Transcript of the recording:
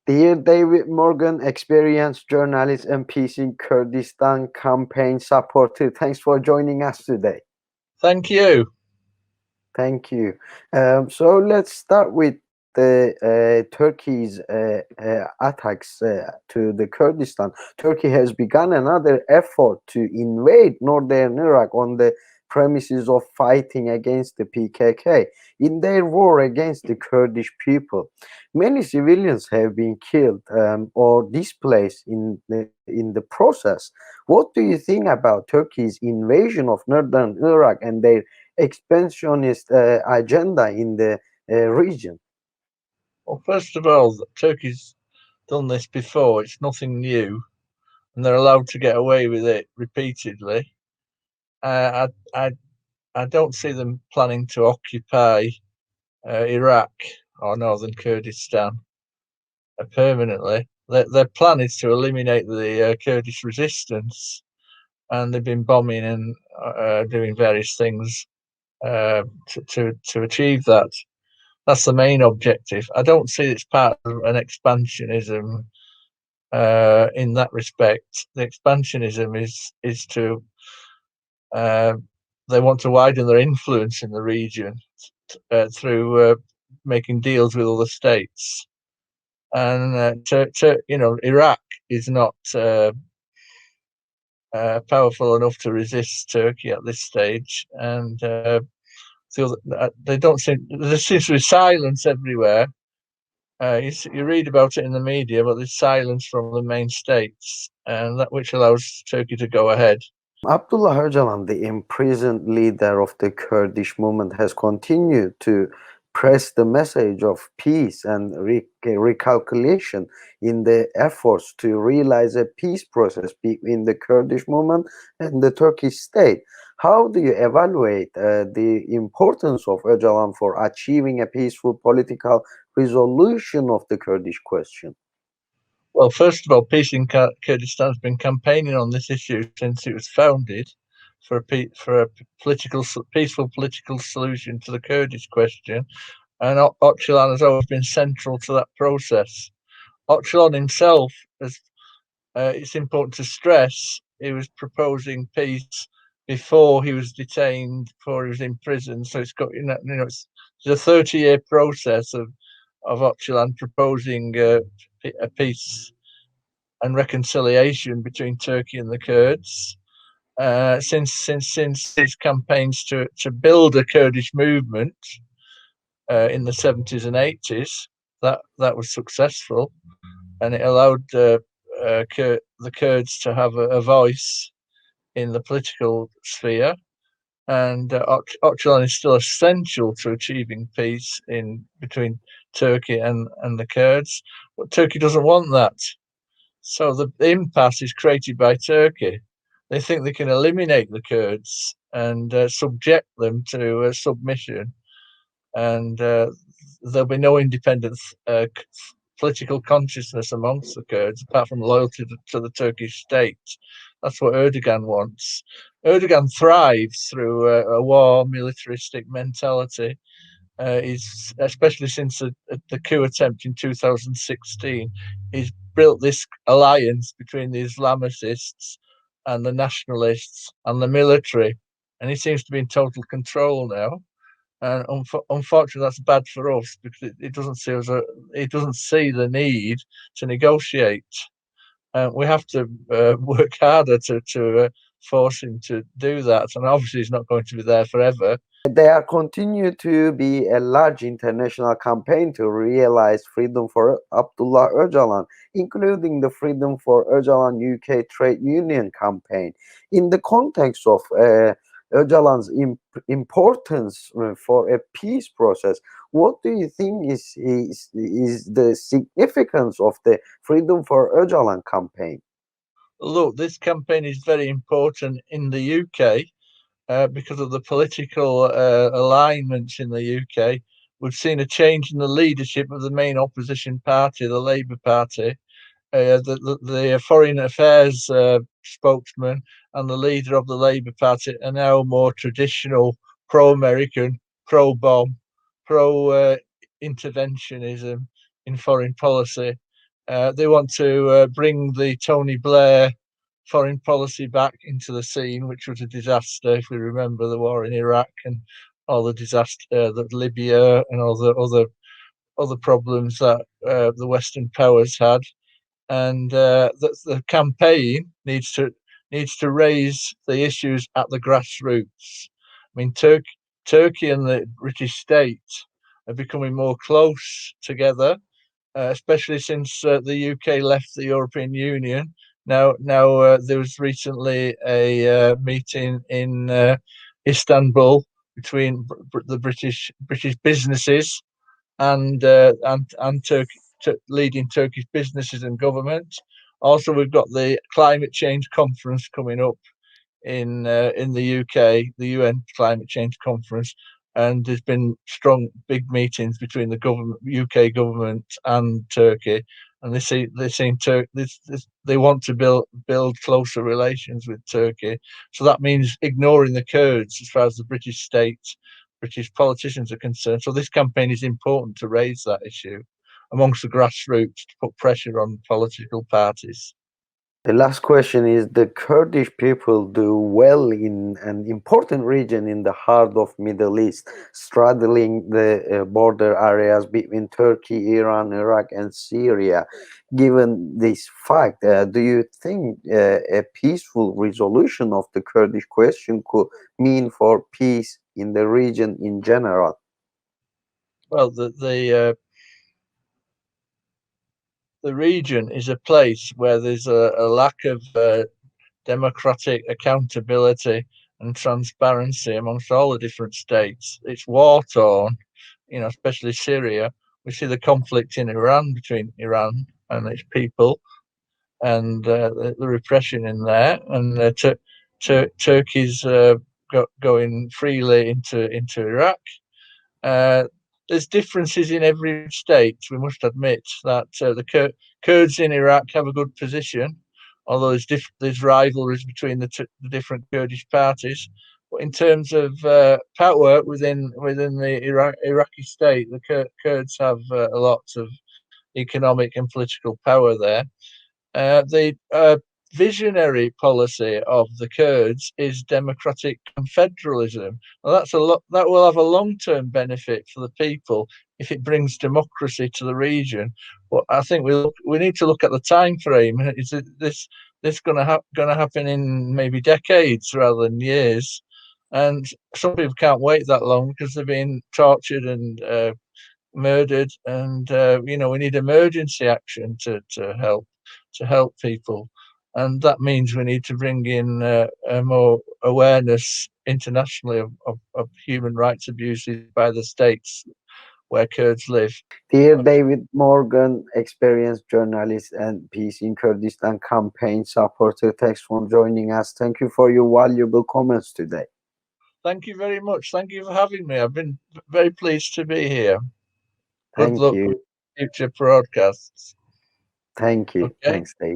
Dear David Morgan, experienced journalist and peace in Kurdistan campaign supporter. Thanks for joining us today. Thank you. Thank you. So let's start with the Turkey's attacks to the Kurdistan. Turkey has begun another effort to invade northern Iraq on the premises of fighting against the PKK in their war against the Kurdish people. Many civilians have been killed or displaced in the process. What do you think about Turkey's invasion of northern Iraq and their expansionist agenda in the region? Well, first of all, Turkey's done this before. It's nothing new, and they're allowed to get away with it repeatedly. I, I, I don't see them planning to occupy Iraq or northern Kurdistan permanently. Their plan is to eliminate the Kurdish resistance, and they've been bombing and doing various things to achieve that. That's the main objective. I don't see it's part of an expansionism in that respect. The expansionism is to uh, they want to widen their influence in the region through making deals with other states. And Iraq is not powerful enough to resist Turkey at this stage, and they don't seem. There seems to be silence everywhere. You read about it in the media, but there's silence from the main states, and that which allows Turkey to go ahead. Abdullah Öcalan, the imprisoned leader of the Kurdish movement, has continued to press the message of peace and recalculation in the efforts to realize a peace process between the Kurdish movement and the Turkish state. How do you evaluate the importance of Öcalan for achieving a peaceful political resolution of the Kurdish question? Well, first of all, Peace in Kurdistan has been campaigning on this issue since it was founded for a peaceful political solution to the Kurdish question, and Öcalan has always been central to that process. Öcalan himself, as it's important to stress, he was proposing peace before he was detained, before he was in prison. So it's got it's a 30-year process of Öcalan proposing a peace and reconciliation between Turkey and the Kurds. Since his campaigns to build a Kurdish movement in the 70s and 80s, that was successful, and it allowed the Kurds to have a voice in the political sphere. And Öcalan is still essential to achieving peace in between Turkey and the Kurds, but Turkey doesn't want that. So the impasse is created by Turkey. They think they can eliminate the Kurds and subject them to submission, and there'll be no independent political consciousness amongst the Kurds apart from loyalty to the Turkish state. That's what Erdogan wants. Erdogan thrives through a war militaristic mentality. He's especially since the coup attempt in 2016, he's built this alliance between the Islamicists and the nationalists and the military, and he seems to be in total control now. And unfortunately, that's bad for us because it doesn't see it doesn't see the need to negotiate. We have to work harder to force him to do that, and obviously he's not going to be there forever. There continue to be a large international campaign to realize freedom for Abdullah Öcalan, including the Freedom for Öcalan UK Trade Union campaign. In the context of Öcalan's importance for a peace process, what do you think is the significance of the Freedom for Öcalan campaign? Look, this campaign is very important in the UK because of the political alignments in the UK. We've seen a change in the leadership of the main opposition party, the Labour Party. The foreign affairs spokesman and the leader of the Labour Party are now more traditional, pro-American, pro-bomb, pro-interventionism in foreign policy. They want to bring the Tony Blair foreign policy back into the scene, which was a disaster. If we remember the war in Iraq and all the disaster, that Libya and all the other problems that the Western powers had, and the campaign needs to raise the issues at the grassroots. I mean, Turkey and the British state are becoming more close together, especially since the UK left the European Union. Now, there was recently a meeting in Istanbul between the British businesses and leading Turkish businesses and government. Also, we've got the climate change conference coming up in the UK, the UN Climate Change Conference, and there's been strong big meetings between the UK government and Turkey, and they want to build closer relations with Turkey. So that means ignoring the Kurds as far as the British state, British politicians are concerned. So this campaign is important to raise that issue amongst the grassroots to put pressure on political parties. The last question is, the Kurdish people do well in an important region in the heart of Middle East, straddling the border areas between Turkey, Iran, Iraq, and Syria. Given this fact, do you think a peaceful resolution of the Kurdish question could mean for peace in the region in general? Well, the region is a place where there's a lack of democratic accountability and transparency amongst all the different states. It's war torn, especially Syria. We see the conflict in Iran between Iran and its people, and the repression in there, and Turkey's going freely into Iraq. There's differences in every state. We must admit that the Kurds in Iraq have a good position, although there's rivalries between the different Kurdish parties. But in terms of power within the Iraqi state, the Kurds have a lot of economic and political power there. The visionary policy of the Kurds is democratic confederalism. Well, that will have a long-term benefit for the people if it brings democracy to the region. But I think we need to look at the time frame. Is this going to happen in maybe decades rather than years? And some people can't wait that long because they're being tortured and murdered, and we need emergency action to help people, and that means we need to bring in more awareness internationally of human rights abuses by the states where Kurds live. Dear David Morgan, experienced journalist and Peace in Kurdistan campaign supporter, thanks for joining us. Thank you for your valuable comments today. Thank you very much. Thank you for having me. I've been very pleased to be here. Good Thank luck you. with future broadcasts. Thank you. Okay. Thanks, David.